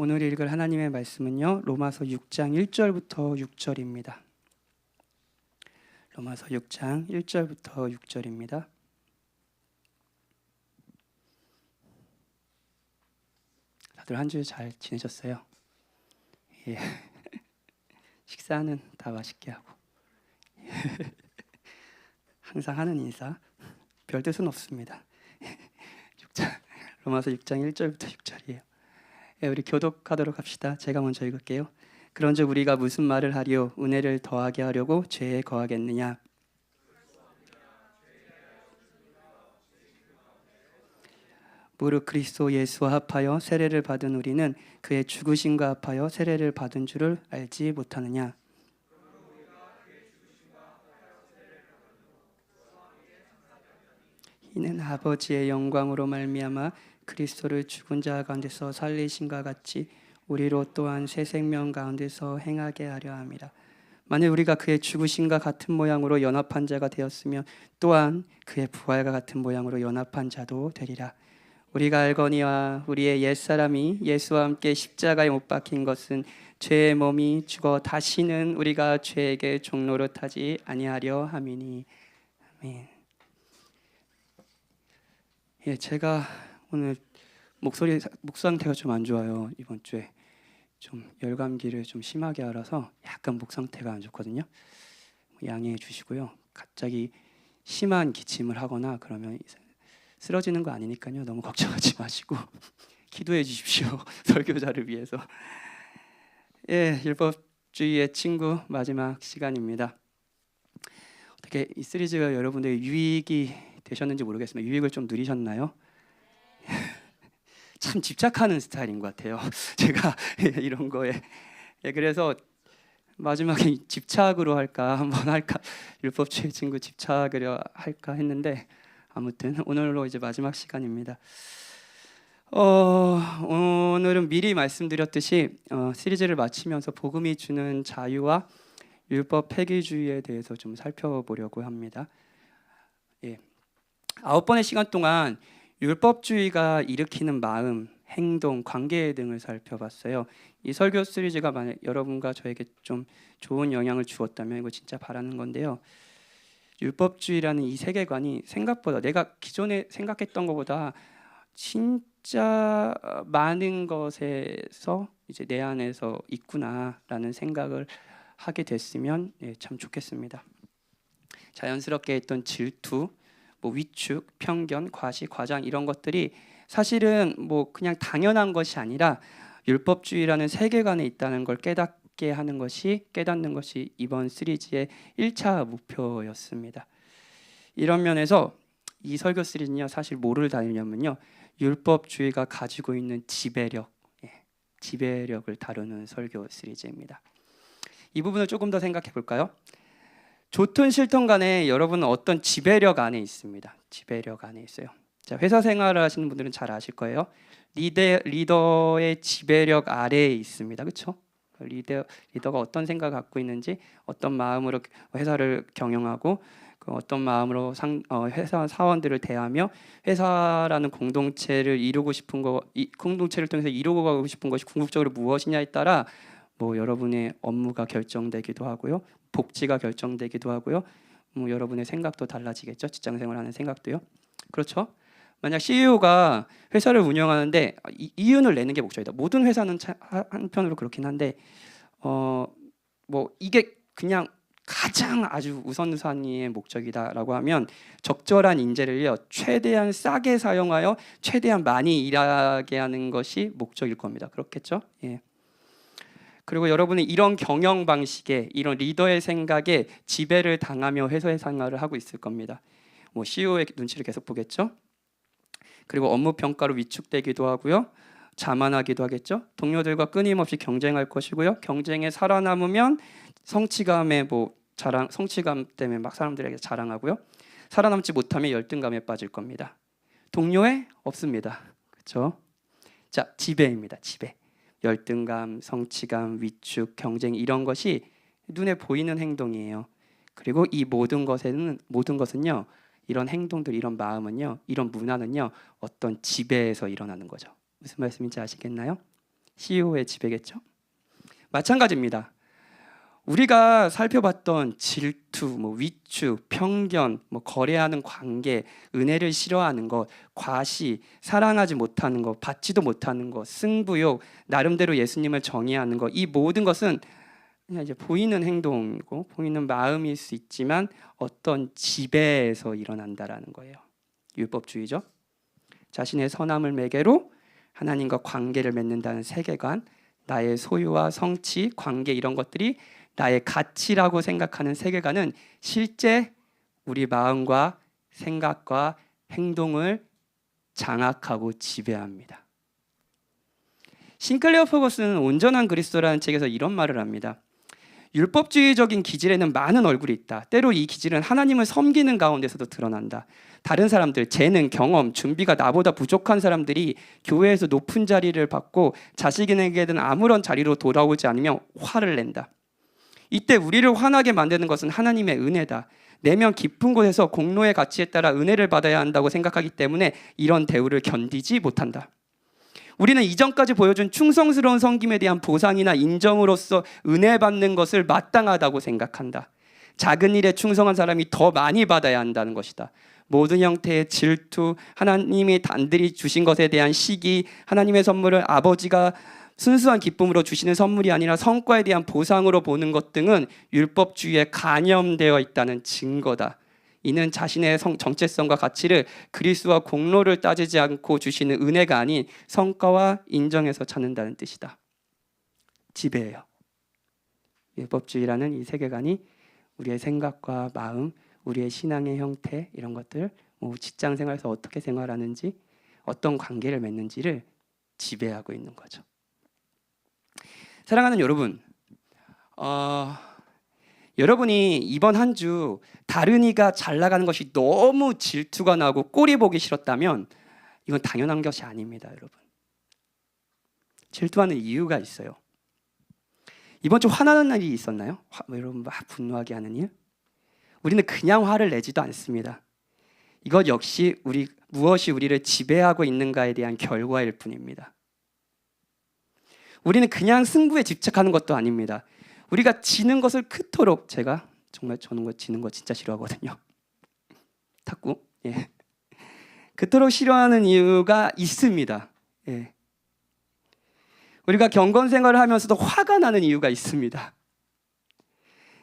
오늘 읽을 하나님의 말씀은요, 로마서 6장 1절부터 6절입니다. 로마서 6장 1절부터 6절입니다. 다들 한 주 잘 지내셨어요? 예. 식사는 다 맛있게 하고 항상 하는 인사 별 뜻은 없습니다. 6장, 로마서 6장 1절부터 6절이에요. 예, 우리 교독하도록 합시다. 제가 먼저 읽을게요. 그런즉 우리가 무슨 말을 하리요? 은혜를 더하게 하려고 죄에 거하겠느냐? 무릇 그리스도 예수와 합하여 세례를 받은 우리는 그의 죽으심과 합하여 세례를 받은 줄을 알지 못하느냐? 이는 아버지의 영광으로 말미암아 그리스도를 죽은 자 가운데서 살리신과 같이 우리로 또한 새 생명 가운데서 행하게 하려 함이라. 만일 우리가 그의 죽으심과 같은 모양으로 연합한 자가 되었으면 또한 그의 부활과 같은 모양으로 연합한 자도 되리라. 우리가 알거니와 우리의 옛사람이 예수와 함께 십자가에 못 박힌 것은 죄의 몸이 죽어 다시는 우리가 죄에게 종노릇하지 아니하려 함이니. 아멘. 예, 제가 오늘 목 상태가 좀 안 좋아요. 이번 주에 좀 열감기를 좀 심하게 앓아서 약간 목 상태가 안 좋거든요. 양해해 주시고요. 갑자기 심한 기침을 하거나 그러면 쓰러지는 거 아니니까요. 너무 걱정하지 마시고 기도해 주십시오. 설교자를 위해서. 예, 율법주의의 친구 마지막 시간입니다. 어떻게 이 시리즈가 여러분들의 유익이 되셨는지 모르겠지만 유익을 좀 누리셨나요? 참 집착하는 스타일인 것 같아요. 제가 이런 거에. 예, 그래서 마지막에 집착으로 할까 한번 할까 율법주의 친구 집착을 할까 했는데 아무튼 오늘로 이제 마지막 시간입니다. 오늘은 미리 말씀드렸듯이 시리즈를 마치면서 복음이 주는 자유와 율법 폐기주의에 대해서 좀 살펴보려고 합니다. 예. 9번의 시간 동안 율법주의가 일으키는 마음, 행동, 관계 등을 살펴봤어요. 이 설교 시리즈가 만약 여러분과 저에게 좀 좋은 영향을 주었다면 이거 진짜 바라는 건데요. 율법주의라는 이 세계관이 생각보다 내가 기존에 생각했던 것보다 진짜 많은 것에서 이제 내 안에서 있구나라는 생각을 하게 됐으면 참 좋겠습니다. 자연스럽게 했던 질투, 위축, 편견, 과시, 과장 이런 것들이 사실은 그냥 당연한 것이 아니라 율법주의라는 세계관에 있다는 걸 깨닫는 것이 이번 시리즈의 1차 목표였습니다. 이런 면에서 이 설교 시리즈는요, 사실 뭐를 다루냐면요, 율법주의가 가지고 있는 지배력을 다루는 설교 시리즈입니다. 이 부분을 조금 더 생각해 볼까요? 좋든 싫든 간에 여러분은 어떤 지배력 안에 있습니다. 지배력 안에 있어요. 자, 회사 생활을 하시는 분들은 잘 아실 거예요. 리더의 지배력 아래에 있습니다. 그렇죠? 리더가 어떤 생각을 갖고 있는지, 어떤 마음으로 회사를 경영하고 어떤 마음으로 회사 사원들을 대하며 회사라는 공동체를 이루고 싶은 공동체를 통해서 이루고 가고 싶은 것이 궁극적으로 무엇이냐에 따라 여러분의 업무가 결정되기도 하고요, 복지가 결정되기도 하고요, 여러분의 생각도 달라지겠죠. 직장생활하는 생각도요. 그렇죠? 만약 CEO가 회사를 운영하는데 이윤을 내는 게 목적이다. 모든 회사는 한편으로 그렇긴 한데 이게 그냥 가장 아주 우선순위의 목적이다라고 하면 적절한 인재를요 최대한 싸게 사용하여 최대한 많이 일하게 하는 것이 목적일 겁니다. 그렇겠죠? 예. 그리고 여러분은 이런 경영 방식에, 이런 리더의 생각에 지배를 당하며 회사 생활을 하고 있을 겁니다. CEO의 눈치를 계속 보겠죠. 그리고 업무 평가로 위축되기도 하고요, 자만하기도 하겠죠. 동료들과 끊임없이 경쟁할 것이고요. 경쟁에 살아남으면 성취감 때문에 막 사람들에게 자랑하고요. 살아남지 못하면 열등감에 빠질 겁니다. 동료애 없습니다. 그렇죠? 자, 지배입니다. 지배. 열등감, 성취감, 위축, 경쟁 이런 것이 눈에 보이는 행동이에요. 그리고 이 모든 것은요, 이런 행동들, 이런 마음은요, 이런 문화는요, 어떤 지배에서 일어나는 거죠. 무슨 말씀인지 아시겠나요? CEO의 지배겠죠. 마찬가지입니다. 우리가 살펴봤던 질투, 위축, 편견, 거래하는 관계, 은혜를 싫어하는 것, 과시, 사랑하지 못하는 것, 받지도 못하는 것, 승부욕, 나름대로 예수님을 정의하는 것, 이 모든 것은 그냥 이제 보이는 행동이고 보이는 마음일 수 있지만 어떤 지배에서 일어난다라는 거예요. 율법주의죠. 자신의 선함을 매개로 하나님과 관계를 맺는다는 세계관, 나의 소유와 성취, 관계 이런 것들이 나의 가치라고 생각하는 세계관은 실제 우리 마음과 생각과 행동을 장악하고 지배합니다. 싱클레어 퍼거슨은 온전한 그리스도라는 책에서 이런 말을 합니다. 율법주의적인 기질에는 많은 얼굴이 있다. 때로 이 기질은 하나님을 섬기는 가운데서도 드러난다. 다른 사람들, 재능, 경험, 준비가 나보다 부족한 사람들이 교회에서 높은 자리를 받고 자신에게는 아무런 자리로 돌아오지 않으면 화를 낸다. 이때 우리를 화나게 만드는 것은 하나님의 은혜다. 내면 깊은 곳에서 공로의 가치에 따라 은혜를 받아야 한다고 생각하기 때문에 이런 대우를 견디지 못한다. 우리는 이전까지 보여준 충성스러운 섬김에 대한 보상이나 인정으로서 은혜 받는 것을 마땅하다고 생각한다. 작은 일에 충성한 사람이 더 많이 받아야 한다는 것이다. 모든 형태의 질투, 하나님이 단들이 주신 것에 대한 시기, 하나님의 선물을 아버지가 순수한 기쁨으로 주시는 선물이 아니라 성과에 대한 보상으로 보는 것 등은 율법주의에 간염되어 있다는 증거다. 이는 자신의 정체성과 가치를 그리스도와 공로를 따지지 않고 주시는 은혜가 아닌 성과와 인정에서 찾는다는 뜻이다. 지배예요. 율법주의라는 이 세계관이 우리의 생각과 마음, 우리의 신앙의 형태 이런 것들, 직장 생활에서 어떻게 생활하는지, 어떤 관계를 맺는지를 지배하고 있는 거죠. 사랑하는 여러분, 여러분이 이번 한 주 다른 이가 잘 나가는 것이 너무 질투가 나고 꼴이 보기 싫었다면 이건 당연한 것이 아닙니다, 여러분. 질투하는 이유가 있어요. 이번 주 화나는 일이 있었나요? 여러분 막 분노하게 하는 일? 우리는 그냥 화를 내지도 않습니다. 이것 역시 무엇이 우리를 지배하고 있는가에 대한 결과일 뿐입니다. 우리는 그냥 승부에 집착하는 것도 아닙니다. 우리가 지는 것을 그토록, 제가 정말 저는 지는 거 진짜 싫어하거든요. 탁구. 예. 그토록 싫어하는 이유가 있습니다. 예. 우리가 경건 생활을 하면서도 화가 나는 이유가 있습니다.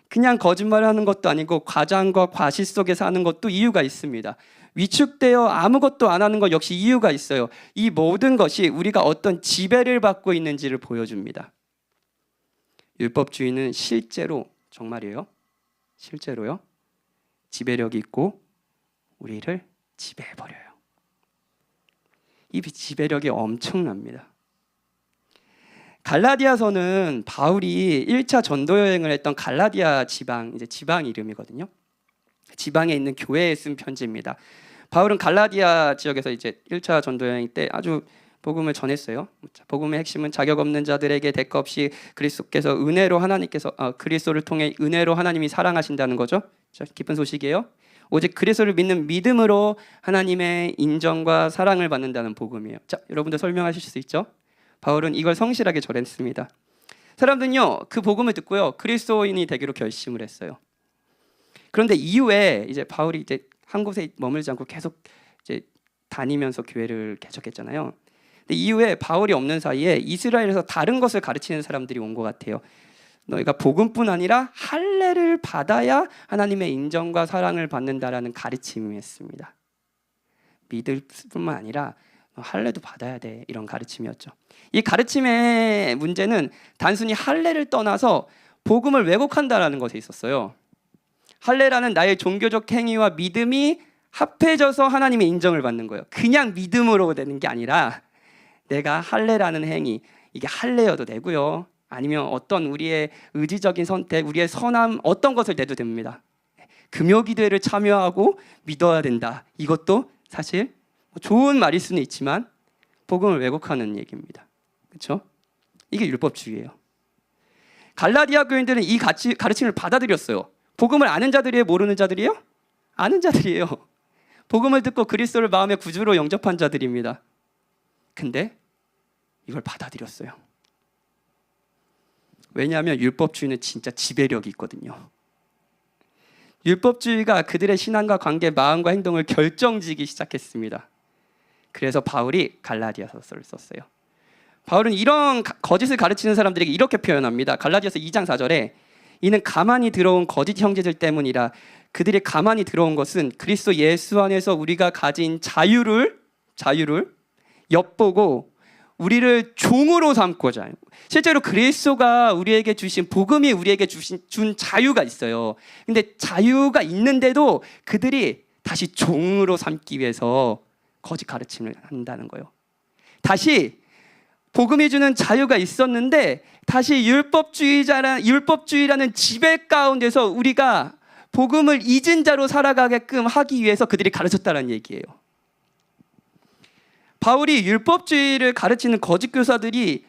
그냥 거짓말을 하는 것도 아니고 과장과 과실 속에 사는 것도 이유가 있습니다. 위축되어 아무것도 안 하는 것 역시 이유가 있어요. 이 모든 것이 우리가 어떤 지배를 받고 있는지를 보여줍니다. 율법주의는 실제로, 정말이에요, 실제로요, 지배력이 있고 우리를 지배해버려요. 이 지배력이 엄청납니다. 갈라디아서는 바울이 1차 전도 여행을 했던 갈라디아 지방, 이제 지방 이름이거든요. 지방에 있는 교회에 쓴 편지입니다. 바울은 갈라디아 지역에서 이제 1차 전도 여행 때 아주 복음을 전했어요. 복음의 핵심은 자격 없는 자들에게 대가 없이 그리스도께서 은혜로 하나님께서 그리스도를 통해 은혜로 하나님이 사랑하신다는 거죠. 기쁜 소식이에요. 오직 그리스도를 믿는 믿음으로 하나님의 인정과 사랑을 받는다는 복음이에요. 자, 여러분들 설명하실 수 있죠? 바울은 이걸 성실하게 전했습니다. 사람들은요, 그 복음을 듣고요, 그리스도인이 되기로 결심을 했어요. 그런데 이후에 이제 바울이 이제 한 곳에 머물지 않고 계속 이제 다니면서 교회를 개척했잖아요. 근데 이후에 바울이 없는 사이에 이스라엘에서 다른 것을 가르치는 사람들이 온 것 같아요. 너희가 복음뿐 아니라 할례를 받아야 하나님의 인정과 사랑을 받는다라는 가르침이었습니다. 믿을 뿐만 아니라 할례도 받아야 돼, 이런 가르침이었죠. 이 가르침의 문제는 단순히 할례를 떠나서 복음을 왜곡한다라는 것에 있었어요. 할례라는 나의 종교적 행위와 믿음이 합해져서 하나님의 인정을 받는 거예요. 그냥 믿음으로 되는 게 아니라 내가 할례라는 행위, 이게 할례여도 되고요, 아니면 어떤 우리의 의지적인 선택, 우리의 선함, 어떤 것을 내도 됩니다. 금요기도회를 참여하고 믿어야 된다, 이것도 사실 좋은 말일 수는 있지만 복음을 왜곡하는 얘기입니다. 그렇죠? 이게 율법주의예요. 갈라디아 교인들은 이 가르침을 받아들였어요. 복음을 아는 자들이에요, 모르는 자들이에요? 아는 자들이에요. 복음을 듣고 그리스도를 마음의 구주로 영접한 자들입니다. 근데 이걸 받아들였어요. 왜냐하면 율법주의는 진짜 지배력이 있거든요. 율법주의가 그들의 신앙과 관계, 마음과 행동을 결정지기 시작했습니다. 그래서 바울이 갈라디아서를 썼어요. 바울은 이런 거짓을 가르치는 사람들에게 이렇게 표현합니다. 갈라디아서 2장 4절에 이는 가만히 들어온 거짓 형제들 때문이라. 그들이 가만히 들어온 것은 그리스도 예수 안에서 우리가 가진 자유를 엿보고 우리를 종으로 삼고자. 실제로 그리스도가 우리에게 주신 복음이 우리에게 준 자유가 있어요. 근데 자유가 있는데도 그들이 다시 종으로 삼기 위해서 거짓 가르침을 한다는 거예요. 다시 복음이 주는 자유가 있었는데 다시 율법주의라는 지배 가운데서 우리가 복음을 잊은 자로 살아가게끔 하기 위해서 그들이 가르쳤다는 얘기예요. 바울이 율법주의를 가르치는 거짓 교사들이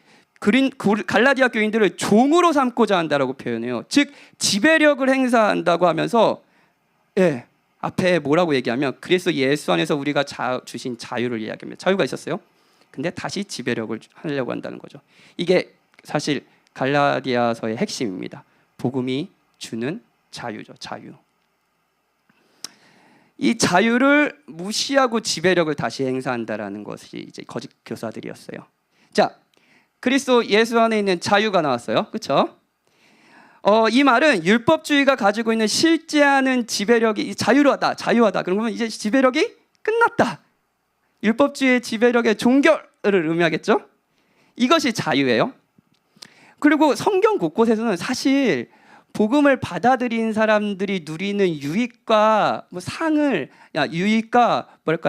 갈라디아 교인들을 종으로 삼고자 한다라고 표현해요. 즉 지배력을 행사한다고 하면서 앞에 뭐라고 얘기하면 그리스도 예수 안에서 우리가 주신 자유를 이야기합니다. 자유가 있었어요. 근데 다시 지배력을 하려고 한다는 거죠. 이게 사실 갈라디아서의 핵심입니다. 복음이 주는 자유죠. 자유. 이 자유를 무시하고 지배력을 다시 행사한다라는 것이 이제 거짓 교사들이었어요. 자, 그리스도 예수 안에 있는 자유가 나왔어요. 그렇죠? 이 말은 율법주의가 가지고 있는 실제하는 지배력이 자유하다. 그러면 이제 지배력이 끝났다. 율법주의의 지배력의 종결을 의미하겠죠? 이것이 자유예요. 그리고 성경 곳곳에서는 사실 복음을 받아들인 사람들이 누리는 유익과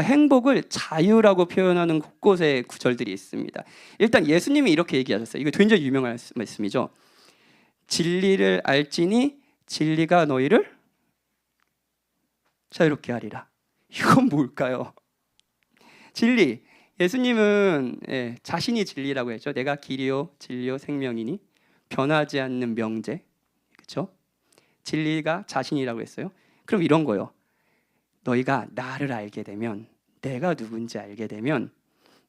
행복을 자유라고 표현하는 곳곳에 구절들이 있습니다. 일단 예수님이 이렇게 얘기하셨어요. 이거 굉장히 유명한 말씀이죠. 진리를 알지니 진리가 너희를 자유롭게 하리라. 이건 뭘까요? 진리. 예수님은 자신이 진리라고 했죠. 내가 길이요 진리요 생명이니 변하지 않는 명제. 그렇죠? 진리가 자신이라고 했어요. 그럼 이런 거요. 너희가 나를 알게 되면, 내가 누군지 알게 되면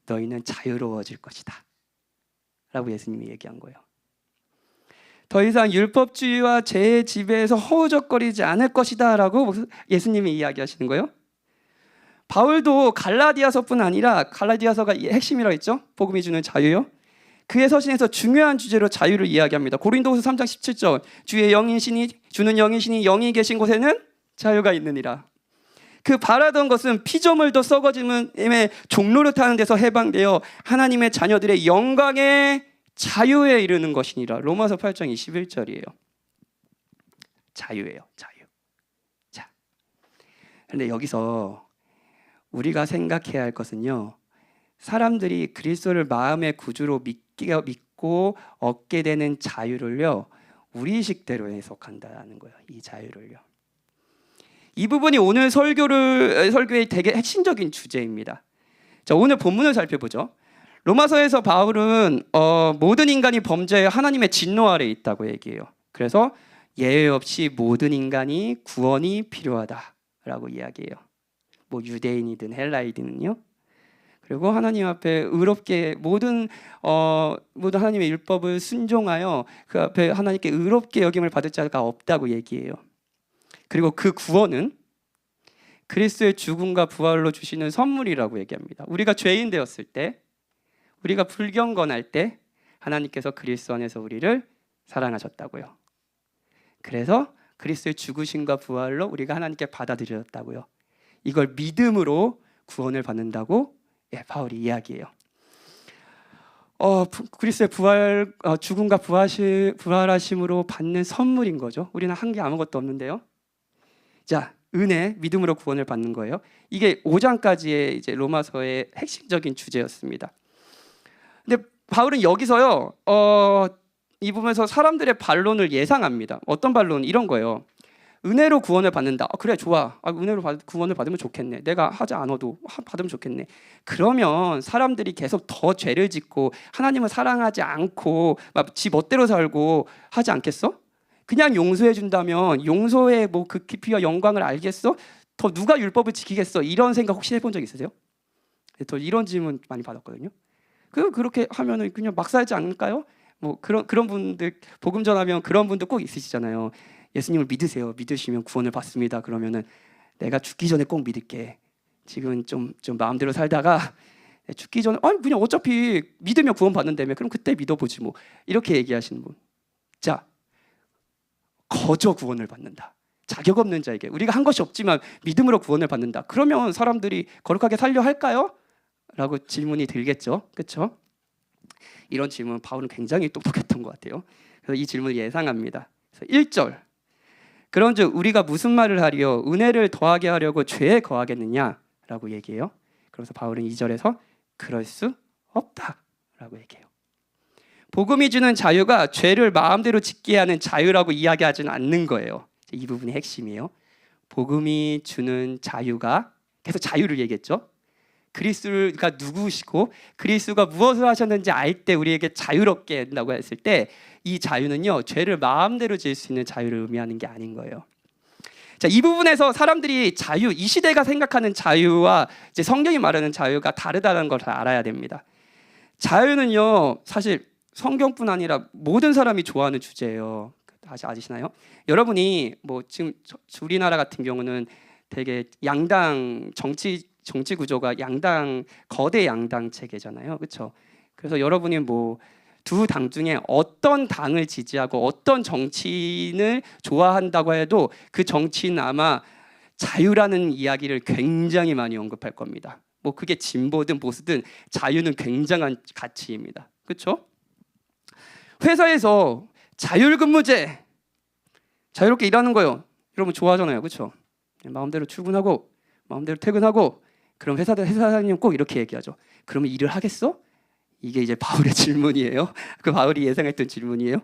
너희는 자유로워질 것이다 라고 예수님이 얘기한 거예요. 더 이상 율법주의와 죄의 지배에서 허우적거리지 않을 것이다 라고 예수님이 이야기하시는 거예요. 바울도 갈라디아서뿐 아니라, 갈라디아서가 핵심이라고 했죠. 복음이 주는 자유요. 그의 서신에서 중요한 주제로 자유를 이야기합니다. 고린도후서 3장 17절 주의 영이시니, 주는 영이시니 영이 계신 곳에는 자유가 있느니라. 그 바라던 것은 피조물도 썩어짐의 종노릇하는 데서 해방되어 하나님의 자녀들의 영광의 자유에 이르는 것이니라. 로마서 8장 21절이에요. 자유예요. 자유. 자, 그런데 여기서 우리가 생각해야 할 것은요, 사람들이 그리스도를 마음의 구주로 믿고 얻게 되는 자유를요, 우리식대로 해석한다는 거예요. 이 자유를요. 이 부분이 오늘 설교의 되게 핵심적인 주제입니다. 자, 오늘 본문을 살펴보죠. 로마서에서 바울은 모든 인간이 범죄해 하나님의 진노 아래에 있다고 얘기해요. 그래서 예외 없이 모든 인간이 구원이 필요하다라고 이야기해요. 뭐 유대인이든 헬라이든요. 그리고 하나님 앞에 의롭게 모든 하나님의 율법을 순종하여 그 앞에 하나님께 의롭게 여김을 받을 자가 없다고 얘기해요. 그리고 그 구원은 그리스도의 죽음과 부활로 주시는 선물이라고 얘기합니다. 우리가 죄인 되었을 때, 우리가 불경건할 때 하나님께서 그리스도 안에서 우리를 사랑하셨다고요. 그래서 그리스도의 죽으심과 부활로 우리가 하나님께 받아들여졌다고요. 이걸 믿음으로 구원을 받는다고 바울이 이야기해요. 그리스도의 부활, 죽음과 부활하심으로 받는 선물인 거죠. 우리는 한 게 아무것도 없는데요. 자, 은혜, 믿음으로 구원을 받는 거예요. 이게 5장까지의 이제 로마서의 핵심적인 주제였습니다. 근데 바울은 여기서요, 이 부분에서 사람들의 반론을 예상합니다. 어떤 반론? 이런 거예요. 은혜로 구원을 받는다. 그래, 좋아. 은혜로 구원을 받으면 좋겠네. 내가 하지 않아도 받으면 좋겠네. 그러면 사람들이 계속 더 죄를 짓고 하나님을 사랑하지 않고 막 지 멋대로 살고 하지 않겠어? 그냥 용서해 준다면 용서의 뭐 그 깊이와 영광을 알겠어? 더 누가 율법을 지키겠어? 이런 생각 혹시 해본 적 있으세요? 더 이런 질문 많이 받았거든요. 그렇게 하면은 그냥 막 살지 않을까요? 뭐 그런 분들 복음 전하면 그런 분들 꼭 있으시잖아요. 예수님을 믿으세요. 믿으시면 구원을 받습니다. 그러면은 내가 죽기 전에 꼭 믿을게. 지금 좀 마음대로 살다가 죽기 전에 아니 그냥 어차피 믿으면 구원 받는다며. 그럼 그때 믿어보지 뭐. 이렇게 얘기하시는 분. 자, 거저 구원을 받는다. 자격 없는 자에게 우리가 한 것이 없지만 믿음으로 구원을 받는다. 그러면 사람들이 거룩하게 살려 할까요? 라고 질문이 들겠죠. 그렇죠? 이런 질문 바울은 굉장히 똑똑했던 것 같아요. 그래서 이 질문을 예상합니다. 그래서 1절 그런즉 우리가 무슨 말을 하리요? 은혜를 더하게 하려고 죄에 거하겠느냐라고 얘기해요. 그래서 바울은 2절에서 그럴 수 없다라고 얘기해요. 복음이 주는 자유가 죄를 마음대로 짓게 하는 자유라고 이야기하지는 않는 거예요. 이 부분이 핵심이에요. 복음이 주는 자유가 계속 자유를 얘기했죠. 그리스도가 누구시고 그리스도가 무엇을 하셨는지 알 때 우리에게 자유롭게 한다고 했을 때 이 자유는요 죄를 마음대로 지을 수 있는 자유를 의미하는 게 아닌 거예요. 자, 이 부분에서 사람들이 자유, 이 시대가 생각하는 자유와 이제 성경이 말하는 자유가 다르다는 걸 다 알아야 됩니다. 자유는요 사실 성경뿐 아니라 모든 사람이 좋아하는 주제예요. 다시 아시나요? 여러분이 뭐 지금 우리나라 같은 경우는 되게 양당 정치 구조가 거대 양당 체계잖아요. 그렇죠? 그래서 여러분이 뭐 두 당 중에 어떤 당을 지지하고 어떤 정치인을 좋아한다고 해도 그 정치인 아마 자유라는 이야기를 굉장히 많이 언급할 겁니다. 뭐 그게 진보든 보수든 자유는 굉장한 가치입니다. 그렇죠? 회사에서 자율근무제 자유롭게 일하는 거요. 여러분 좋아하잖아요. 그렇죠? 마음대로 출근하고 마음대로 퇴근하고 그럼 회사장님 꼭 이렇게 얘기하죠. 그러면 일을 하겠어? 이게 이제 바울의 질문이에요. 그 바울이 예상했던 질문이에요.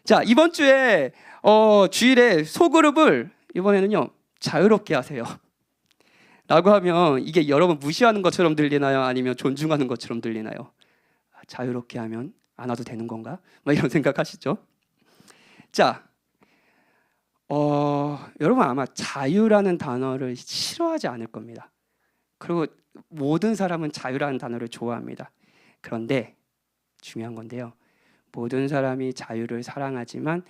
자, 이번 주에 주일에 소그룹을 이번에는요 자유롭게 하세요 라고 하면 이게 여러분 무시하는 것처럼 들리나요? 아니면 존중하는 것처럼 들리나요? 자유롭게 하면 안 와도 되는 건가? 막 이런 생각하시죠? 자, 여러분 아마 자유라는 단어를 싫어하지 않을 겁니다. 그리고 모든 사람은 자유라는 단어를 좋아합니다. 그런데 중요한 건데요. 모든 사람이 자유를 사랑하지만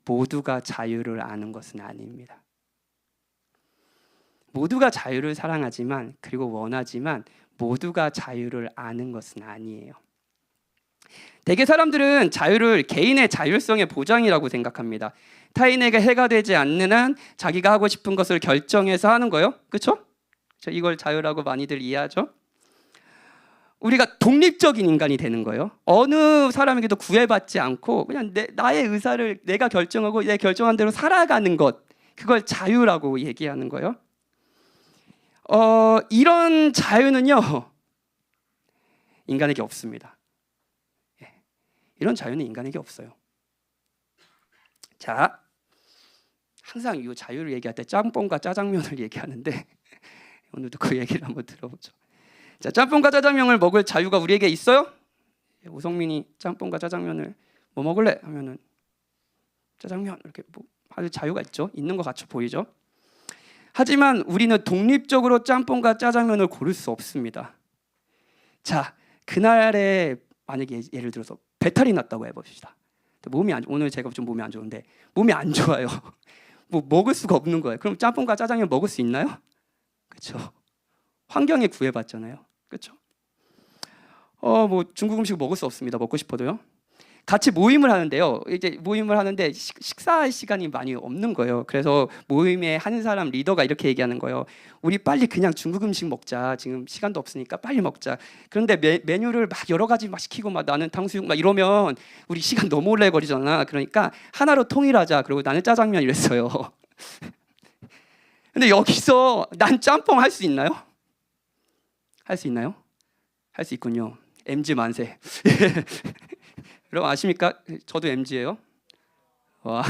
모두가 자유를 아는 것은 아닙니다. 모두가 자유를 사랑하지만 그리고 원하지만 모두가 자유를 아는 것은 아니에요. 대개 사람들은 자유를 개인의 자율성의 보장이라고 생각합니다. 타인에게 해가 되지 않는 한 자기가 하고 싶은 것을 결정해서 하는 거예요. 그렇죠? 이걸 자유라고 많이들 이해하죠. 우리가 독립적인 인간이 되는 거예요. 어느 사람에게도 구애받지 않고 그냥 나의 의사를 내가 결정하고 내 결정한 대로 살아가는 것, 그걸 자유라고 얘기하는 거예요. 이런 자유는요 인간에게 없습니다. 이런 자유는 인간에게 없어요. 자, 항상 이 자유를 얘기할 때 짬뽕과 짜장면을 얘기하는데 오늘도 그 얘기를 한번 들어보죠. 자, 짬뽕과 짜장면을 먹을 자유가 우리에게 있어요? 오성민이 짬뽕과 짜장면을 뭐 먹을래? 하면은 짜장면 이렇게 뭐 아주 자유가 있죠. 있는 것 같이 보이죠. 하지만 우리는 독립적으로 짬뽕과 짜장면을 고를 수 없습니다. 자, 그날에 만약에 예를 들어서 배탈이 났다고 해봅시다. 오늘 제가 좀 몸이 안 좋은데 몸이 안 좋아요. 뭐 먹을 수가 없는 거예요. 그럼 짬뽕과 짜장면 먹을 수 있나요? 그렇죠. 환경에 구애받잖아요. 그렇죠. 뭐 중국 음식 먹을 수 없습니다. 먹고 싶어도요. 같이 모임을 하는데요. 이제 모임을 하는데 식사할 시간이 많이 없는 거예요. 그래서 모임에 한 사람 리더가 이렇게 얘기하는 거예요. 우리 빨리 그냥 중국 음식 먹자. 지금 시간도 없으니까 빨리 먹자. 그런데 메뉴를 막 여러 가지 막 시키고 막 나는 탕수육 막 이러면 우리 시간 너무 오래 걸리잖아. 그러니까 하나로 통일하자. 그리고 나는 짜장면 이랬어요. 근데 여기서 난 짬뽕 할 수 있나요? 할 수 있나요? 할 수 있군요. MG 만세. 여러분 아십니까? 저도 MG예요. 와,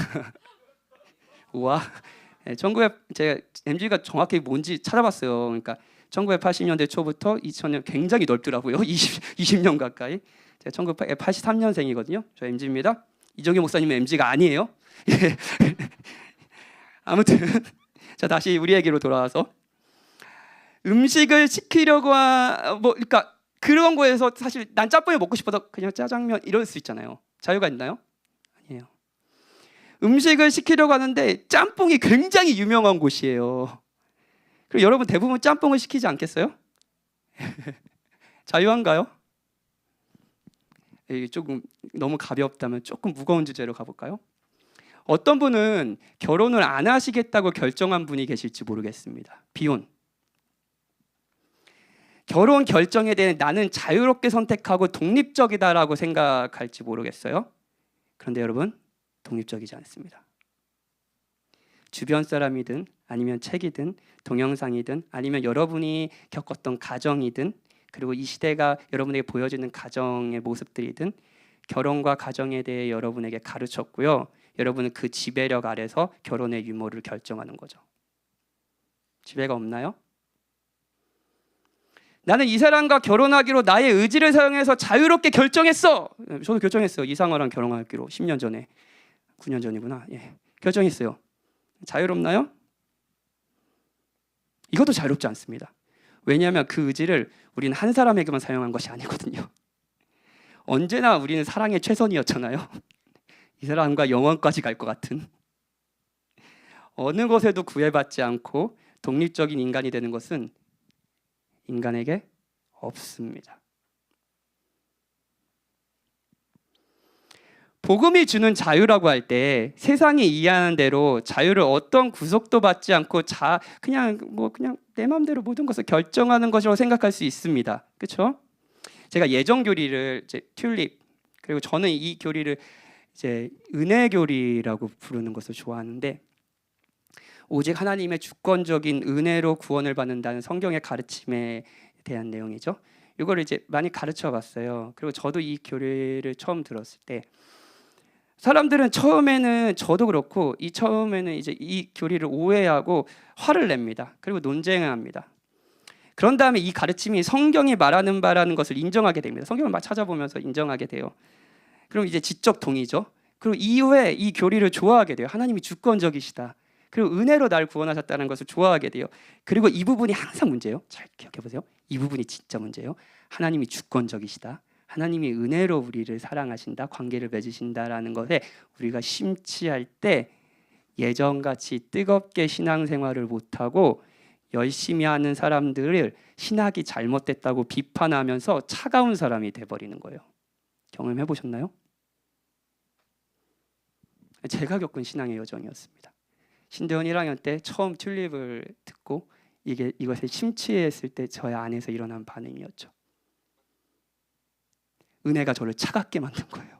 우와. 제가 MG가 정확히 뭔지 찾아봤어요. 그러니까 1980년대 초부터 2000년 굉장히 넓더라고요. 20년 가까이. 제가 1983년생이거든요. 저 MG입니다. 이정효 목사님은 MG가 아니에요. 아무튼 자, 다시 우리 얘기로 돌아와서 음식을 시키려고 그러니까 그런 거에서 사실 난 짬뽕이 먹고 싶어서 그냥 짜장면 이럴 수 있잖아요. 자유가 있나요? 아니에요. 음식을 시키려고 하는데 짬뽕이 굉장히 유명한 곳이에요. 그리고 여러분 대부분 짬뽕을 시키지 않겠어요? 자유한가요? 이게 조금 너무 가볍다면 조금 무거운 주제로 가볼까요? 어떤 분은 결혼을 안 하시겠다고 결정한 분이 계실지 모르겠습니다. 비혼. 결혼 결정에 대해 나는 자유롭게 선택하고 독립적이다라고 생각할지 모르겠어요. 그런데 여러분, 독립적이지 않습니다. 주변 사람이든 아니면 책이든 동영상이든 아니면 여러분이 겪었던 가정이든 그리고 이 시대가 여러분에게 보여주는 가정의 모습들이든 결혼과 가정에 대해 여러분에게 가르쳤고요. 여러분은 그 지배력 아래서 결혼의 유무를 결정하는 거죠. 지배가 없나요? 나는 이 사람과 결혼하기로 나의 의지를 사용해서 자유롭게 결정했어. 저도 결정했어요. 이상화랑 결혼하기로 10년 전에. 9년 전이구나. 예, 결정했어요. 자유롭나요? 이것도 자유롭지 않습니다. 왜냐하면 그 의지를 우리는 한 사람에게만 사용한 것이 아니거든요. 언제나 우리는 사랑의 최선이었잖아요. 이 사람과 영원까지 갈 것 같은. 어느 것에도 구애받지 않고 독립적인 인간이 되는 것은 인간에게 없습니다. 복음이 주는 자유라고 할 때 세상이 이해하는 대로 자유를 어떤 구속도 받지 않고 그냥 내 마음대로 모든 것을 결정하는 것이라고 생각할 수 있습니다. 그렇죠? 제가 예정 교리를 이제 튤립, 그리고 저는 이 교리를 이제 은혜 교리라고 부르는 것을 좋아하는데, 오직 하나님의 주권적인 은혜로 구원을 받는다는 성경의 가르침에 대한 내용이죠. 이거를 이제 많이 가르쳐 봤어요. 그리고 저도 이 교리를 처음 들었을 때 사람들은 처음에는, 저도 그렇고 처음에는 이제 이 교리를 오해하고 화를 냅니다. 그리고 논쟁을 합니다. 그런 다음에 이 가르침이 성경이 말하는 바라는 것을 인정하게 됩니다. 성경을 막 찾아보면서 인정하게 돼요. 그럼 이제 지적 동의죠. 그리고 이후에 이 교리를 좋아하게 돼요. 하나님이 주권적이시다. 그리고 은혜로 날 구원하셨다는 것을 좋아하게 돼요. 그리고 이 부분이 항상 문제예요. 잘 기억해 보세요. 이 부분이 진짜 문제예요. 하나님이 주권적이시다. 하나님이 은혜로 우리를 사랑하신다. 관계를 맺으신다라는 것에 우리가 심취할 때 예전같이 뜨겁게 신앙생활을 못하고 열심히 하는 사람들을 신학이 잘못됐다고 비판하면서 차가운 사람이 돼버리는 거예요. 경험해 보셨나요? 제가 겪은 신앙의 여정이었습니다. 신대원 1학년 때 처음 튤립을 듣고 이것에 심취했을 때 저의 안에서 일어난 반응이었죠. 은혜가 저를 차갑게 만든 거예요.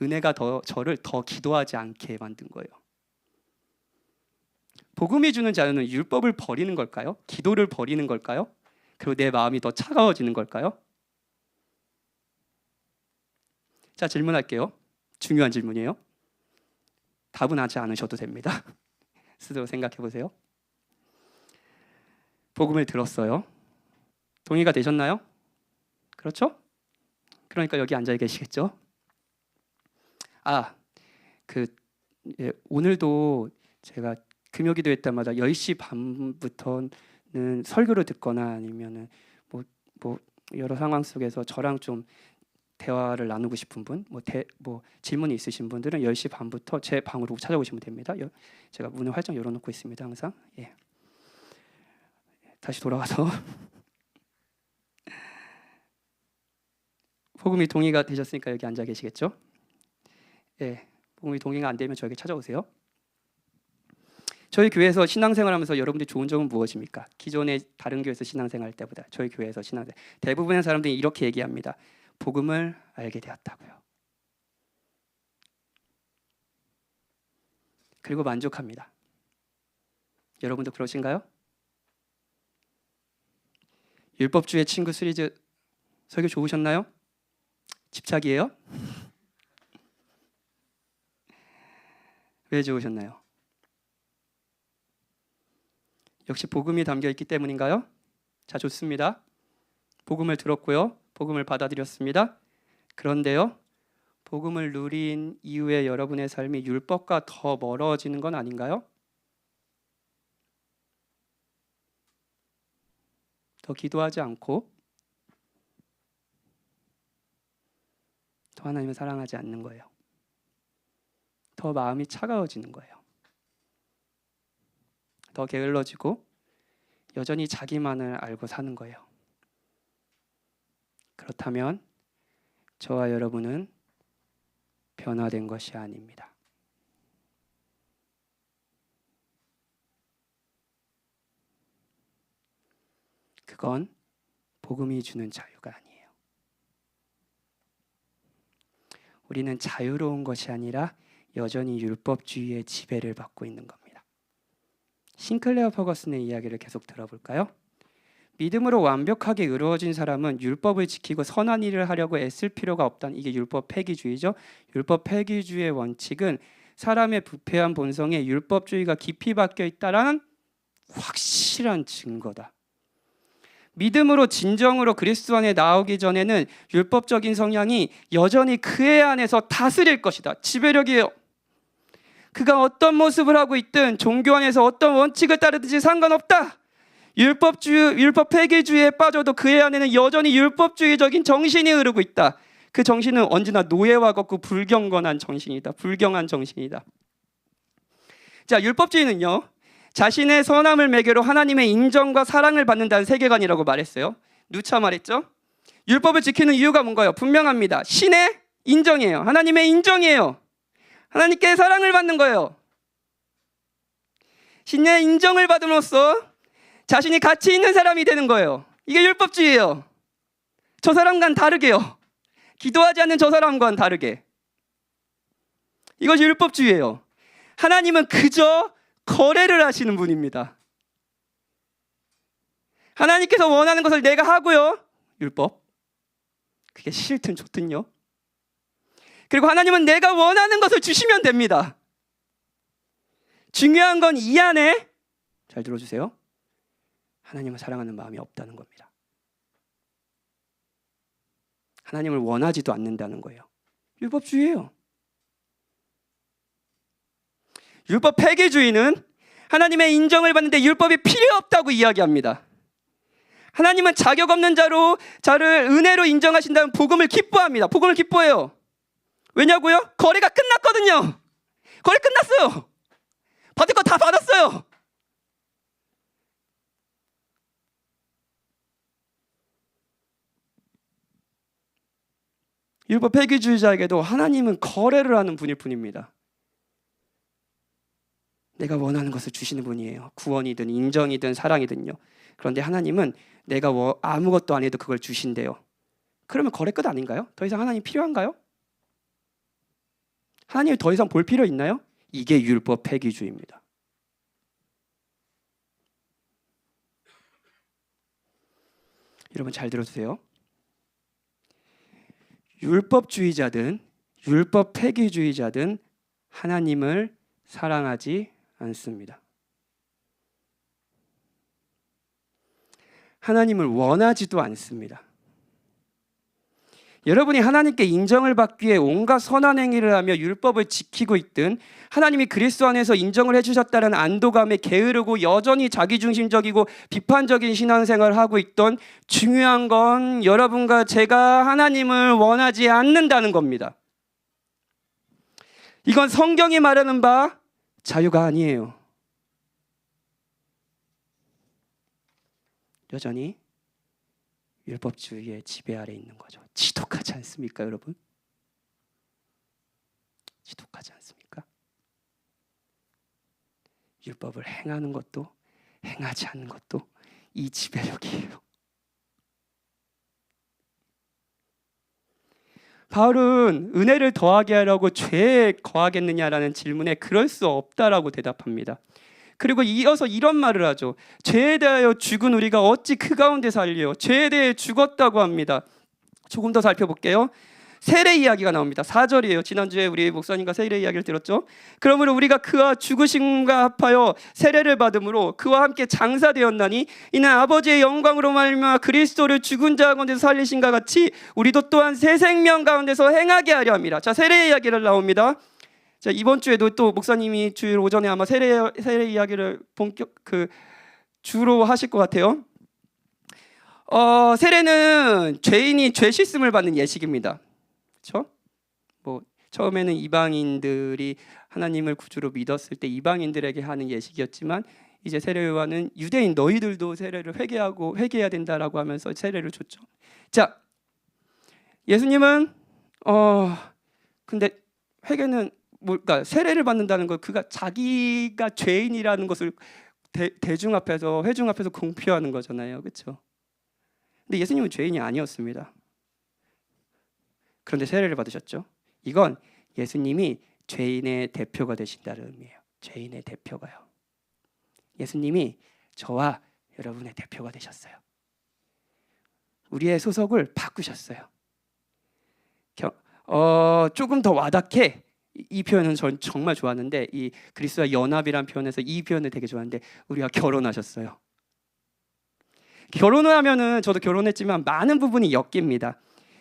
은혜가 저를 더 기도하지 않게 만든 거예요. 복음이 주는 자유는 율법을 버리는 걸까요? 기도를 버리는 걸까요? 그리고 내 마음이 더 차가워지는 걸까요? 자, 질문할게요. 중요한 질문이에요. 답은 하지 않으셔도 됩니다. 스스로 생각해 보세요. 복음을 들었어요. 동의가 되셨나요? 그렇죠? 그러니까 여기 앉아 계시겠죠? 오늘도 제가 금요기도회 때마다 10시 반부터는 설교를 듣거나 아니면은 뭐 여러 상황 속에서 저랑 좀 대화를 나누고 싶은 분, 질문이 있으신 분들은 10시 반부터 제 방으로 찾아오시면 됩니다. 제가 문을 활짝 열어놓고 있습니다. 항상. 예. 다시 돌아가서 복음이 동의가 되셨으니까 여기 앉아 계시겠죠? 예. 복음이 동의가 안 되면 저에게 찾아오세요. 저희 교회에서 신앙생활하면서 여러분들이 좋은 점은 무엇입니까? 기존의 다른 교회에서 신앙생활할 때보다 저희 교회에서 신앙생활, 대부분의 사람들이 이렇게 얘기합니다. 복음을 알게 되었다고요. 그리고 만족합니다. 여러분도 그러신가요? 율법주의 친구 시리즈 설교 좋으셨나요? 집착이에요? 왜 좋으셨나요? 역시 복음이 담겨 있기 때문인가요? 자, 좋습니다. 복음을 들었고요. 복음을 받아들였습니다. 그런데요, 복음을 누린 이후에 여러분의 삶이 율법과 더 멀어지는 건 아닌가요? 더 기도하지 않고, 더 하나님을 사랑하지 않는 거예요. 더 마음이 차가워지는 거예요. 더 게을러지고 여전히 자기만을 알고 사는 거예요. 그렇다면 저와 여러분은 변화된 것이 아닙니다. 그건 복음이 주는 자유가 아니에요. 우리는 자유로운 것이 아니라 여전히 율법주의의 지배를 받고 있는 겁니다. 싱클레어 퍼거슨의 이야기를 계속 들어볼까요? 믿음으로 완벽하게 의로워진 사람은 율법을 지키고 선한 일을 하려고 애쓸 필요가 없다는, 이게 율법 폐기주의죠. 율법 폐기주의의 원칙은 사람의 부패한 본성에 율법주의가 깊이 박혀 있다라는 확실한 증거다. 믿음으로 진정으로 그리스도 안에 나오기 전에는 율법적인 성향이 여전히 그의 안에서 다스릴 것이다. 지배력이에요. 그가 어떤 모습을 하고 있든 종교 안에서 어떤 원칙을 따르든지 상관없다. 율법 폐기주의에 빠져도 그의 안에는 여전히 율법주의적인 정신이 흐르고 있다. 그 정신은 언제나 노예와 같고 불경건한 정신이다. 불경한 정신이다. 자, 율법주의는요, 자신의 선함을 매개로 하나님의 인정과 사랑을 받는다는 세계관이라고 말했어요. 누차 말했죠. 율법을 지키는 이유가 뭔가요? 분명합니다. 신의 인정이에요. 하나님의 인정이에요. 하나님께 사랑을 받는 거예요. 신의 인정을 받음으로써 자신이 가치 있는 사람이 되는 거예요. 이게 율법주의예요. 저 사람과는 다르게요. 기도하지 않는 저 사람과는 다르게. 이것이 율법주의예요. 하나님은 그저 거래를 하시는 분입니다. 하나님께서 원하는 것을 내가 하고요. 율법. 그게 싫든 좋든요. 그리고 하나님은 내가 원하는 것을 주시면 됩니다. 중요한 건 이 안에, 잘 들어주세요, 하나님을 사랑하는 마음이 없다는 겁니다. 하나님을 원하지도 않는다는 거예요. 율법주의예요. 율법 폐기주의는 하나님의 인정을 받는데 율법이 필요 없다고 이야기합니다. 하나님은 자격 없는 자를 은혜로 인정하신다면 복음을 기뻐합니다. 복음을 기뻐해요. 왜냐고요? 거래가 끝났거든요. 거래 끝났어요. 받을 거 다 받았어요. 율법 폐기주의자에게도 하나님은 거래를 하는 분일 뿐입니다. 내가 원하는 것을 주시는 분이에요. 구원이든 인정이든 사랑이든요. 그런데 하나님은 내가 아무것도 안 해도 그걸 주신대요. 그러면 거래 끝 아닌가요? 더 이상 하나님 필요한가요? 하나님을 더 이상 볼 필요 있나요? 이게 율법 폐기주의입니다. 여러분 잘 들어주세요. 율법주의자든 율법 폐기주의자든 하나님을 사랑하지 않습니다. 하나님을 원하지도 않습니다. 여러분이 하나님께 인정을 받기 위해 온갖 선한 행위를 하며 율법을 지키고 있든 하나님이 그리스도 안에서 인정을 해주셨다는 안도감에 게으르고 여전히 자기중심적이고 비판적인 신앙생활을 하고 있던, 중요한 건 여러분과 제가 하나님을 원하지 않는다는 겁니다. 이건 성경이 말하는 바 자유가 아니에요. 여전히 율법주의의 지배 아래 있는 거죠. 지독하지 않습니까, 여러분? 지독하지 않습니까? 율법을 행하는 것도 행하지 않는 것도 이 지배력이에요. 바울은 은혜를 더하게 하려고 죄에 거하겠느냐라는 질문에 그럴 수 없다라고 대답합니다. 그리고 이어서 이런 말을 하죠. 죄에 대하여 죽은 우리가 어찌 그 가운데 살리요? 죄에 대해 죽었다고 합니다. 조금 더 살펴볼게요. 세례 이야기가 나옵니다. 4절이에요. 지난주에 우리 목사님과 세례 이야기를 들었죠. 그러므로 우리가 그와 죽으심과 합하여 세례를 받음으로 그와 함께 장사되었나니 이는 아버지의 영광으로 말미암아 그리스도를 죽은 자 가운데서 살리신가 같이 우리도 또한 새 생명 가운데서 행하게 하려 합니다. 자, 세례 이야기를 나옵니다. 자, 이번 주에도 또 목사님이 주일 오전에 아마 세례 이야기를 주로 하실 것 같아요. 세례는 죄인이 죄 씻음을 받는 예식입니다. 그렇죠? 뭐 처음에는 이방인들이 하나님을 구주로 믿었을 때 이방인들에게 하는 예식이었지만 이제 세례 요한은 유대인 너희들도 세례를 회개해야 된다라고 하면서 세례를 줬죠. 자, 예수님은 근데 회개는 뭘까? 세례를 받는다는 것, 그가 자기가 죄인이라는 것을 대중 앞에서, 회중 앞에서 공표하는 거잖아요, 그렇죠? 근데 예수님은 죄인이 아니었습니다. 그런데 세례를 받으셨죠. 이건 예수님이 죄인의 대표가 되신다는 의미예요. 죄인의 대표가요. 예수님이 저와 여러분의 대표가 되셨어요. 우리의 소속을 바꾸셨어요. 조금 더 와닿게, 이 표현은 전 정말 좋았는데, 이 그리스도와 연합이란 표현에서 이 표현을 되게 좋아하는데, 우리가 결혼하셨어요. 결혼을 하면은, 저도 결혼했지만 많은 부분이 엮입니다.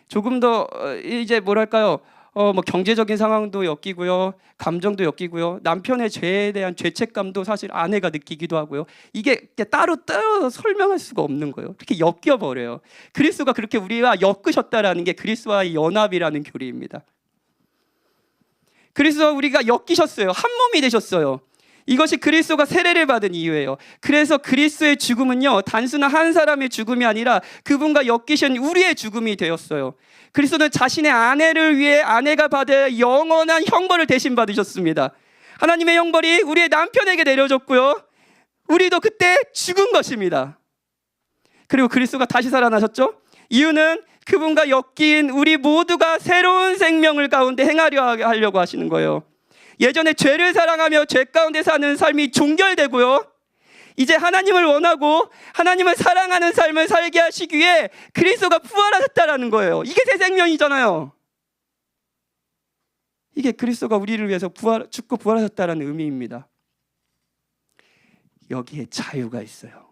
조금 더 이제 뭐랄까요, 뭐 경제적인 상황도 엮이고요, 감정도 엮이고요, 남편의 죄에 대한 죄책감도 사실 아내가 느끼기도 하고요. 이게 따로 설명할 수가 없는 거예요. 이렇게 엮여 버려요. 그리스도가 그렇게 우리와 엮으셨다라는 게 그리스도와의 연합이라는 교리입니다. 그리스도와 우리가 엮이셨어요. 한 몸이 되셨어요. 이것이 그리스도가 세례를 받은 이유예요. 그래서 그리스도의 죽음은요, 단순한 한 사람의 죽음이 아니라 그분과 엮이신 우리의 죽음이 되었어요. 그리스도는 자신의 아내를 위해 아내가 받을 영원한 형벌을 대신 받으셨습니다. 하나님의 형벌이 우리의 남편에게 내려졌고요, 우리도 그때 죽은 것입니다. 그리고 그리스도가 다시 살아나셨죠. 이유는 그분과 엮인 우리 모두가 새로운 생명을 가운데 행하려 하려고 하시는 거예요. 예전에 죄를 사랑하며 죄 가운데 사는 삶이 종결되고요, 이제 하나님을 원하고 하나님을 사랑하는 삶을 살게 하시기 위해 그리스도가 부활하셨다라는 거예요. 이게 새 생명이잖아요. 이게 그리스도가 우리를 위해서 죽고 부활하셨다라는 의미입니다. 여기에 자유가 있어요.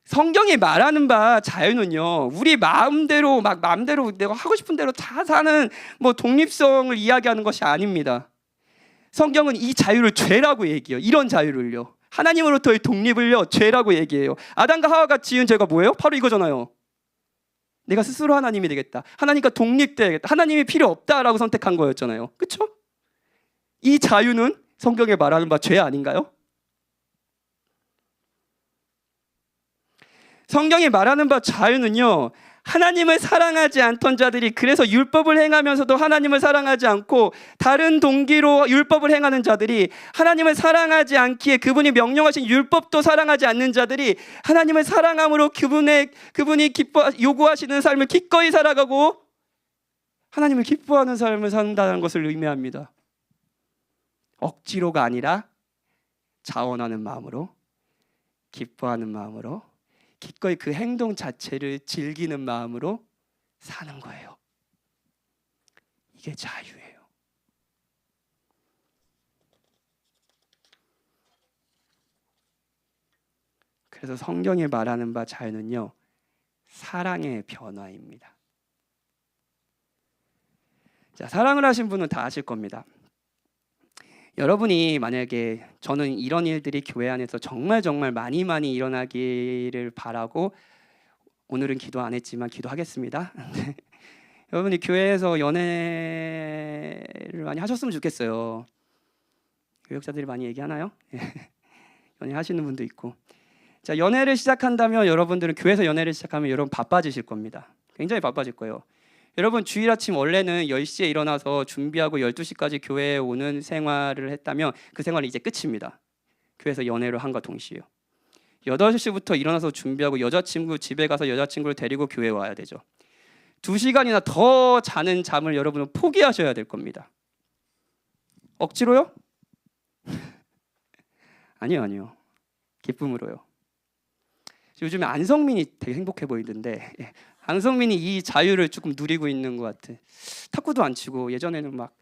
성경이 말하는 바 자유는요, 우리 마음대로 내가 하고 싶은 대로 다 사는 뭐 독립성을 이야기하는 것이 아닙니다. 성경은 이 자유를 죄라고 얘기해요. 이런 자유를요, 하나님으로부터의 독립을요, 죄라고 얘기해요. 아담과 하와가 지은 죄가 뭐예요? 바로 이거잖아요. 내가 스스로 하나님이 되겠다, 하나님과 독립되겠다, 하나님이 필요 없다라고 선택한 거였잖아요. 그렇죠? 이 자유는 성경에 말하는 바 죄 아닌가요? 성경이 말하는 바 자유는요, 하나님을 사랑하지 않던 자들이 그래서 율법을 행하면서도 하나님을 사랑하지 않고 다른 동기로 율법을 행하는 자들이, 하나님을 사랑하지 않기에 그분이 명령하신 율법도 사랑하지 않는 자들이 하나님을 사랑함으로 그분이 요구하시는 삶을 기꺼이 살아가고 하나님을 기뻐하는 삶을 산다는 것을 의미합니다. 억지로가 아니라 자원하는 마음으로, 기뻐하는 마음으로, 기꺼이 그 행동 자체를 즐기는 마음으로 사는 거예요. 이게 자유예요. 그래서 성경이 말하는 바 자유는요, 사랑의 변화입니다. 자, 사랑을 하신 분은 다 아실 겁니다. 여러분이 만약에, 저는 이런 일들이 교회 안에서 정말 많이 일어나기를 바라고 오늘은 기도 안 했지만 기도하겠습니다. 여러분이 교회에서 연애를 많이 하셨으면 좋겠어요. 교역자들이 많이 얘기하나요? 연애하시는 분도 있고. 자, 연애를 시작한다면, 여러분들은 교회에서 연애를 시작하면 여러분 바빠지실 겁니다. 굉장히 바빠질 거예요. 여러분, 주일 아침 원래는 10시에 일어나서 준비하고 12시까지 교회에 오는 생활을 했다면 그 생활이 이제 끝입니다. 교회에서 연애를 한과 동시에요. 8시부터 일어나서 준비하고 여자친구 집에 가서 여자친구를 데리고 교회에 와야 되죠. 2시간이나 더 자는 잠을 여러분은 포기하셔야 될 겁니다. 억지로요? 아니요. 기쁨으로요. 요즘에 안성민이 되게 행복해 보이던데, 안성민이 이 자유를 조금 누리고 있는 것 같아. 탁구도 안 치고, 예전에는 막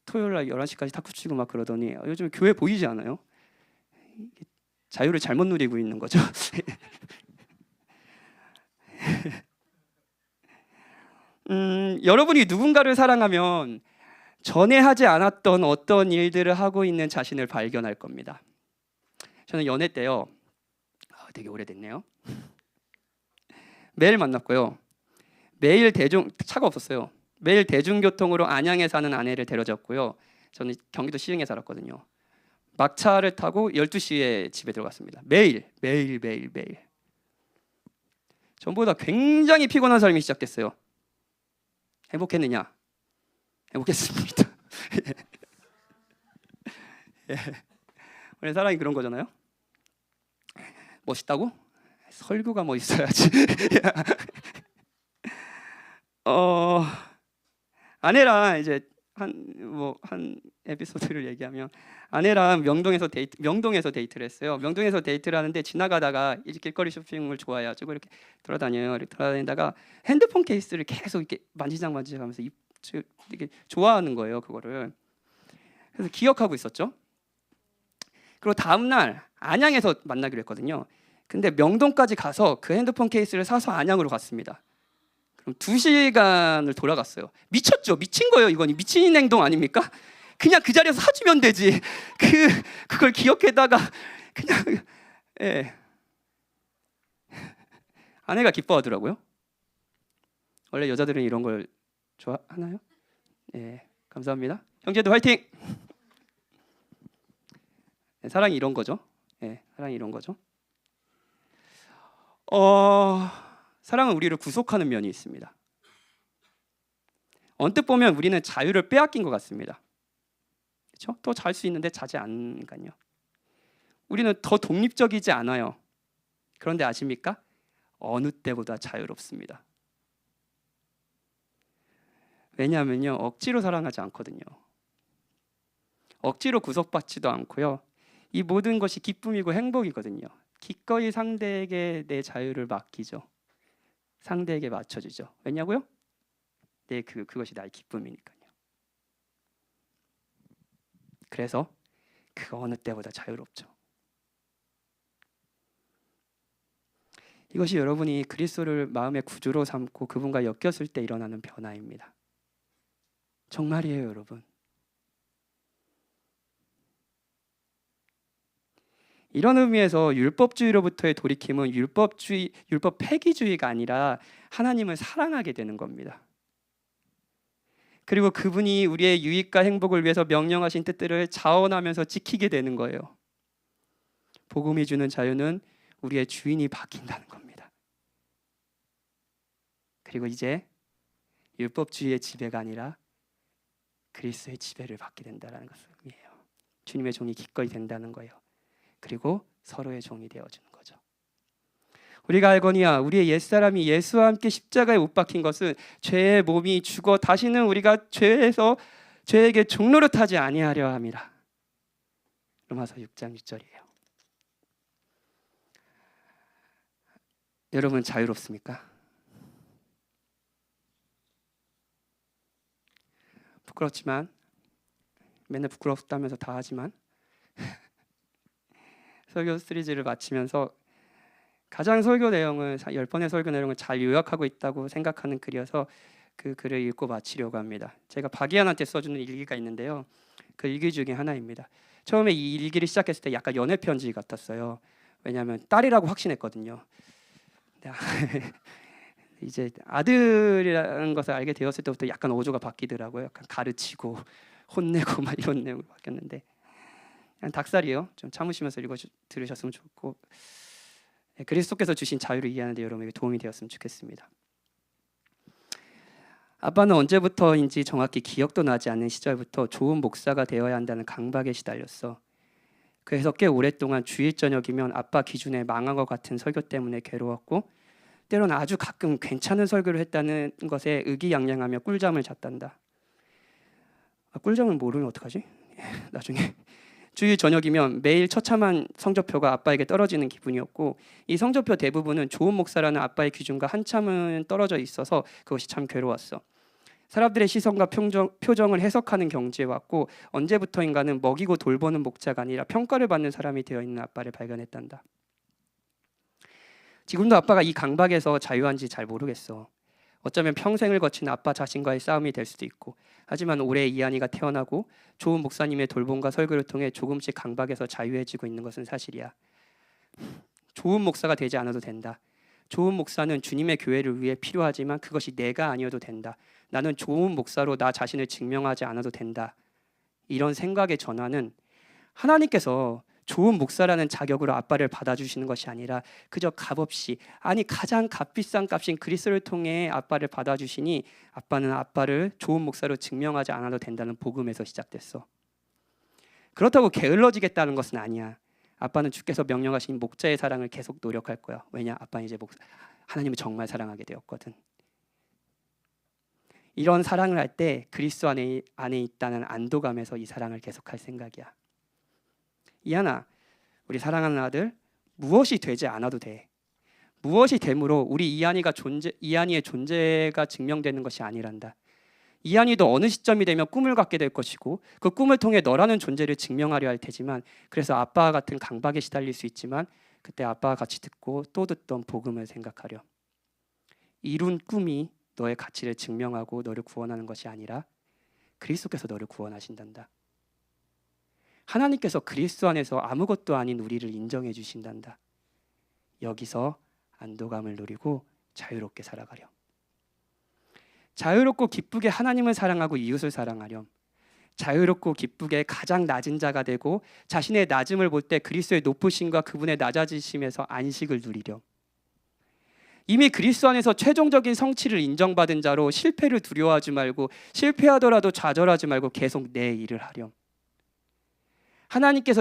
토요일 날 11시까지 탁구 치고 막 그러더니 요즘 교회 보이지 않아요? 자유를 잘못 누리고 있는 거죠. 여러분이 누군가를 사랑하면 전에 하지 않았던 어떤 일들을 하고 있는 자신을 발견할 겁니다. 저는 연애 때요, 되게 오래됐네요. 매일 만났고요, 차가 없었어요. 매일 대중교통으로 안양에 사는 아내를 데려줬고요. 저는 경기도 시흥에 살았거든요. 막차를 타고 12시에 집에 들어갔습니다. 매일. 전보다 굉장히 피곤한 삶이 시작됐어요. 행복했느냐? 행복했습니다. 예. 우리 사랑이 그런 거잖아요. 멋있다고? 설교가 멋있어야지. 아내랑 이제 한 에피소드를 얘기하면, 아내랑 명동에서 데이트를 했어요. 명동에서 데이트를 하는데 지나가다가 이제 길거리 쇼핑을 좋아해가지고 이렇게 돌아다녀요. 이렇게 돌아다니다가 핸드폰 케이스를 계속 이렇게 만지작하면서 이렇게 좋아하는 거예요, 그거를. 그래서 기억하고 있었죠. 그리고 다음 날 안양에서 만나기로 했거든요. 근데 명동까지 가서 그 핸드폰 케이스를 사서 안양으로 갔습니다. 그럼 2시간을 돌아갔어요. 미쳤죠? 미친 거예요. 이건 미친 행동 아닙니까? 그냥 그 자리에서 사주면 되지. 그걸 기억해다가 그냥 예. 아내가 기뻐하더라고요. 원래 여자들은 이런 걸 좋아하나요? 예, 감사합니다. 형제도 화이팅! 네, 사랑이 이런 거죠. 예, 사랑이 이런 거죠. 사랑은 우리를 구속하는 면이 있습니다. 언뜻 보면 우리는 자유를 빼앗긴 것 같습니다. 그렇죠? 더 잘 수 있는데 자지 않으니까요. 우리는 더 독립적이지 않아요. 그런데 아십니까? 어느 때보다 자유롭습니다. 왜냐하면요, 억지로 사랑하지 않거든요. 억지로 구속받지도 않고요. 이 모든 것이 기쁨이고 행복이거든요. 기꺼이 상대에게 내 자유를 맡기죠. 상대에게 맞춰주죠. 왜냐고요? 그것이 나의 기쁨이니까요. 그래서 그 어느 때보다 자유롭죠. 이것이 여러분이 그리스도를 마음의 구주로 삼고 그분과 엮였을 때 일어나는 변화입니다. 정말이에요, 여러분. 이런 의미에서 율법주의로부터의 돌이킴은 율법 폐기주의가 아니라 하나님을 사랑하게 되는 겁니다. 그리고 그분이 우리의 유익과 행복을 위해서 명령하신 뜻들을 자원하면서 지키게 되는 거예요. 복음이 주는 자유는 우리의 주인이 바뀐다는 겁니다. 그리고 이제 율법주의의 지배가 아니라 그리스도의 지배를 받게 된다는 것을 의미해요. 주님의 종이 기꺼이 된다는 거예요. 그리고 서로의 종이 되어주는 거죠. 우리가 알거니와 우리의 옛사람이 예수와 함께 십자가에 못 박힌 것은 죄의 몸이 죽어 다시는 우리가 죄에게 종노릇하지 아니하려 함이라. 로마서 6장 6절이에요. 여러분 자유롭습니까? 부끄럽지만, 맨날 부끄럽다면서 다 하지만 설교 시리즈를 마치면서 가장 설교 내용을 10번의 설교 내용을 잘 요약하고 있다고 생각하는 글이어서 그 글을 읽고 마치려고 합니다. 제가 박이한한테 써주는 일기가 있는데요. 그 일기 중에 하나입니다. 처음에 이 일기를 시작했을 때 약간 연애 편지 같았어요. 왜냐하면 딸이라고 확신했거든요. 이제 아들이라는 것을 알게 되었을 때부터 약간 어조가 바뀌더라고요. 약간 가르치고 혼내고 막 이런 내용으로 바뀌었는데, 그냥 닭살이에요. 좀 참으시면서 들으셨으면 좋고, 그리스도께서 주신 자유를 이해하는 데 여러분에게 도움이 되었으면 좋겠습니다. 아빠는 언제부터인지 정확히 기억도 나지 않는 시절부터 좋은 목사가 되어야 한다는 강박에 시달렸어. 그래서 꽤 오랫동안 주일 저녁이면 아빠 기준에 망한 것 같은 설교 때문에 괴로웠고, 때로는 아주 가끔 괜찮은 설교를 했다는 것에 의기양양하며 꿀잠을 잤단다. 꿀잠을 모르면 어떡하지? 나중에 주일 저녁이면 매일 처참한 성적표가 아빠에게 떨어지는 기분이었고, 이 성적표 대부분은 좋은 목사라는 아빠의 기준과 한참은 떨어져 있어서 그것이 참 괴로웠어. 사람들의 시선과 표정을 해석하는 경지에 왔고, 언제부터인가는 먹이고 돌보는 목자가 아니라 평가를 받는 사람이 되어 있는 아빠를 발견했단다. 지금도 아빠가 이 강박에서 자유한지 잘 모르겠어. 어쩌면 평생을 거친 아빠 자신과의 싸움이 될 수도 있고, 하지만 올해 이한이가 태어나고 좋은 목사님의 돌봄과 설교를 통해 조금씩 강박에서 자유해지고 있는 것은 사실이야. 좋은 목사가 되지 않아도 된다. 좋은 목사는 주님의 교회를 위해 필요하지만 그것이 내가 아니어도 된다. 나는 좋은 목사로 나 자신을 증명하지 않아도 된다. 이런 생각의 전환은 하나님께서 좋은 목사라는 자격으로 아빠를 받아주시는 것이 아니라 그저 값없이, 아니 가장 값비싼 값인 그리스도를 통해 아빠를 받아주시니 아빠는 아빠를 좋은 목사로 증명하지 않아도 된다는 복음에서 시작됐어. 그렇다고 게을러지겠다는 것은 아니야. 아빠는 주께서 명령하신 목자의 사랑을 계속 노력할 거야. 왜냐? 아빠는 이제 하나님을 정말 사랑하게 되었거든. 이런 사랑을 할 때 그리스도 안에 있다는 안도감에서 이 사랑을 계속할 생각이야. 이하나, 우리 사랑하는 아들, 무엇이 되지 않아도 돼. 무엇이 됨으로 우리 이한이의 존재가 증명되는 것이 아니란다. 이한이도 어느 시점이 되면 꿈을 갖게 될 것이고 그 꿈을 통해 너라는 존재를 증명하려 할 테지만, 그래서 아빠와 같은 강박에 시달릴 수 있지만 그때 아빠와 같이 듣고 또 듣던 복음을 생각하렴. 이룬 꿈이 너의 가치를 증명하고 너를 구원하는 것이 아니라 그리스도께서 너를 구원하신단다. 하나님께서 그리스도 안에서 아무것도 아닌 우리를 인정해 주신단다. 여기서 안도감을 누리고 자유롭게 살아가렴. 자유롭고 기쁘게 하나님을 사랑하고 이웃을 사랑하렴. 자유롭고 기쁘게 가장 낮은 자가 되고 자신의 낮음을 볼 때 그리스도의 높으심과 그분의 낮아지심에서 안식을 누리렴. 이미 그리스도 안에서 최종적인 성취를 인정받은 자로 실패를 두려워하지 말고 실패하더라도 좌절하지 말고 계속 내 일을 하렴. 하나님께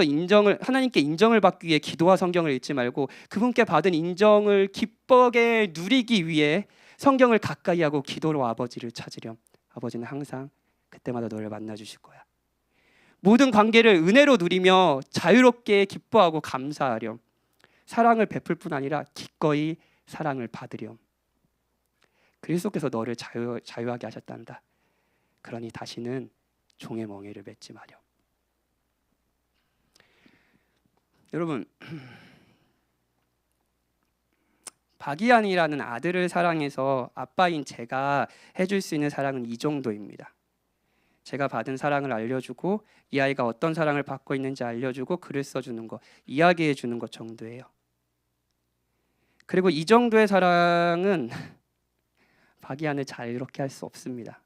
인정을 받기 위해 기도와 성경을 읽지 말고 그분께 받은 인정을 기쁘게 누리기 위해 성경을 가까이 하고 기도로 아버지를 찾으렴. 아버지는 항상 그때마다 너를 만나 주실 거야. 모든 관계를 은혜로 누리며 자유롭게 기뻐하고 감사하렴. 사랑을 베풀 뿐 아니라 기꺼이 사랑을 받으렴. 그리스도께서 너를 자유하게 하셨단다. 그러니 다시는 종의 멍에를 맺지 마렴. 여러분, 박이한이라는 아들을 사랑해서 아빠인 제가 해줄 수 있는 사랑은 이 정도입니다. 제가 받은 사랑을 알려주고 이 아이가 어떤 사랑을 받고 있는지 알려주고 글을 써주는 것, 이야기해 주는 것 정도예요. 그리고 이 정도의 사랑은 박이한을 자유롭게 할 수 없습니다.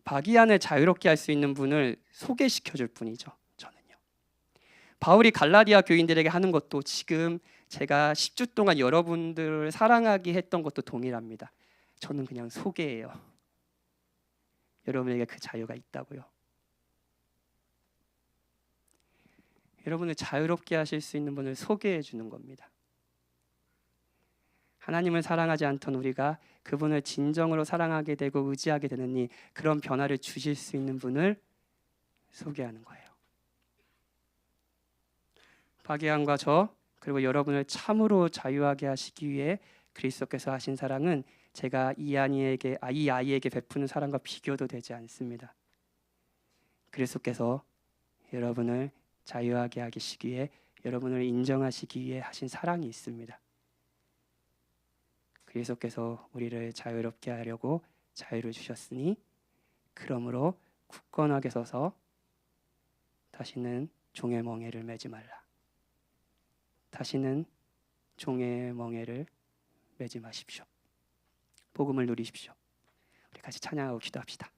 박이한을 자유롭게 할 수 있는 분을 소개시켜 줄 뿐이죠. 저는요. 바울이 갈라디아 교인들에게 하는 것도 지금 제가 10주 동안 여러분들을 사랑하게 했던 것도 동일합니다. 저는 그냥 소개예요. 여러분에게 그 자유가 있다고요. 여러분을 자유롭게 하실 수 있는 분을 소개해 주는 겁니다. 하나님을 사랑하지 않던 우리가 그분을 진정으로 사랑하게 되고 의지하게 되느니 그런 변화를 주실 수 있는 분을 소개하는 거예요. 박예한과 저 그리고 여러분을 참으로 자유하게 하시기 위해 그리스도께서 하신 사랑은 제가 이 아이에게 베푸는 사랑과 비교도 되지 않습니다. 그리스도께서 여러분을 자유하게 하시기 위해, 여러분을 인정하시기 위해 하신 사랑이 있습니다. 그리스도께서 우리를 자유롭게 하려고 자유를 주셨으니 그러므로 굳건하게 서서 다시는 종의 멍에를 매지 말라. 다시는 종의 멍에를 매지 마십시오. 복음을 누리십시오. 우리 같이 찬양하고 기도합시다.